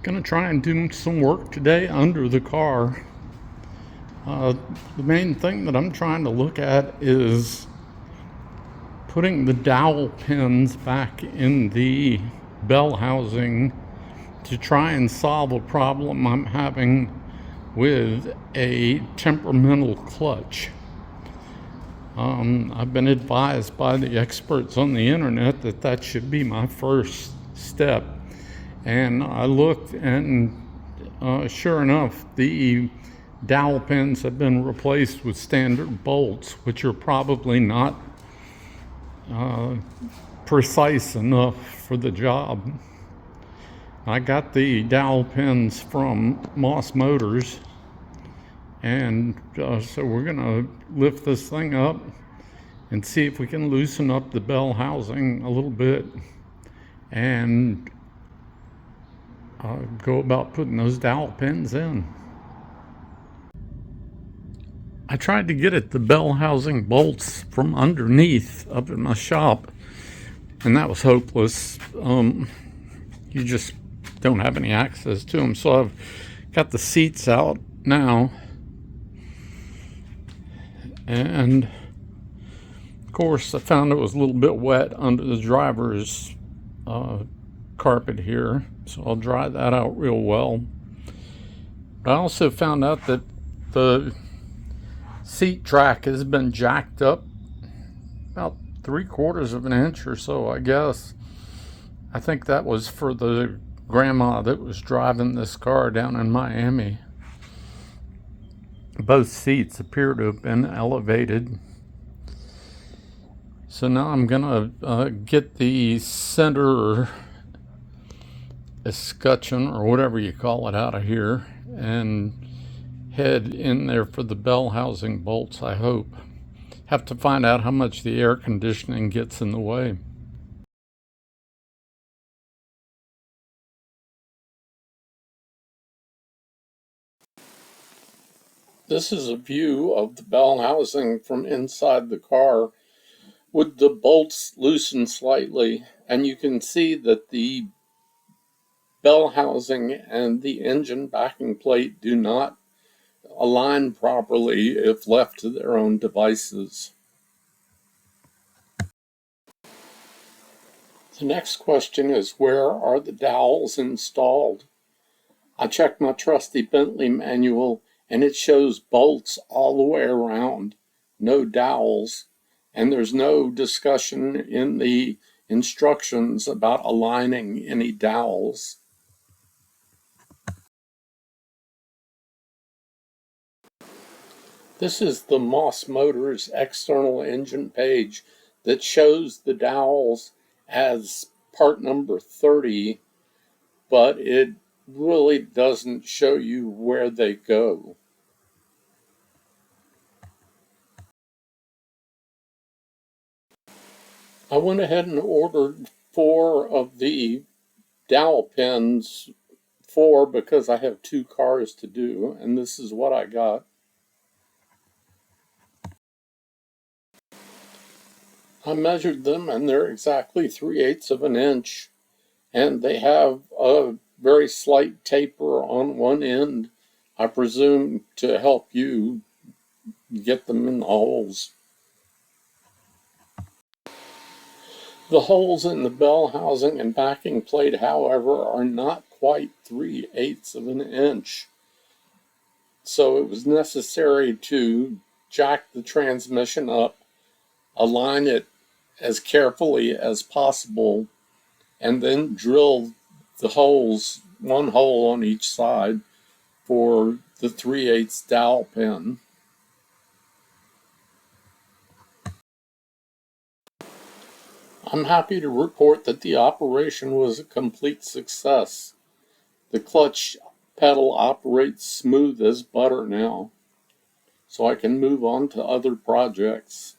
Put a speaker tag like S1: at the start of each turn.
S1: Gonna try and do some work today under the car. The main thing that I'm trying to look at is putting the dowel pins back in the bell housing to try and solve a problem I'm having with a temperamental clutch. I've been advised by the experts on the internet that that should be my first step. And I looked, and sure enough, the dowel pins have been replaced with standard bolts, which are probably not precise enough for the job. I got the dowel pins from Moss Motors, and so we're gonna lift this thing up and see if we can loosen up the bell housing a little bit and go about putting those dowel pins in. I tried to get at the bell housing bolts from underneath up in my shop, and that was hopeless. You just don't have any access to them. So I've got the seats out now, and of course I found it was a little bit wet under the driver's carpet here, so I'll dry that out real well. But I also found out that the seat track has been jacked up about 3/4 of an inch or so, I guess. I think that was for the grandma that was driving this car down in Miami. Both seats appear to have been elevated. So now I'm gonna get the center escutcheon, or whatever you call it, out of here and head in there for the bell housing bolts, I hope. Have to find out how much the air conditioning gets in the way. This is a view of the bell housing from inside the car with the bolts loosened slightly, and you can see that the bell housing and the engine backing plate do not align properly if left to their own devices. The next question is, where are the dowels installed? I checked my trusty Bentley manual, and it shows bolts all the way around, no dowels, and there's no discussion in the instructions about aligning any dowels. This is the Moss Motors external engine page that shows the dowels as part number 30, but it really doesn't show you where they go. I went ahead and ordered 4 of the dowel pins, 4 because I have 2 cars to do, and this is what I got. I measured them, and they're exactly 3/8 of an inch, and they have a very slight taper on one end, I presume to help you get them in the holes. The holes in the bell housing and backing plate, however, are not quite 3/8 of an inch. So it was necessary to jack the transmission up, align it as carefully as possible, and then drill the holes, one hole on each side, for the 3/8 dowel pin. I'm happy to report that the operation was a complete success. The clutch pedal operates smooth as butter now, so I can move on to other projects.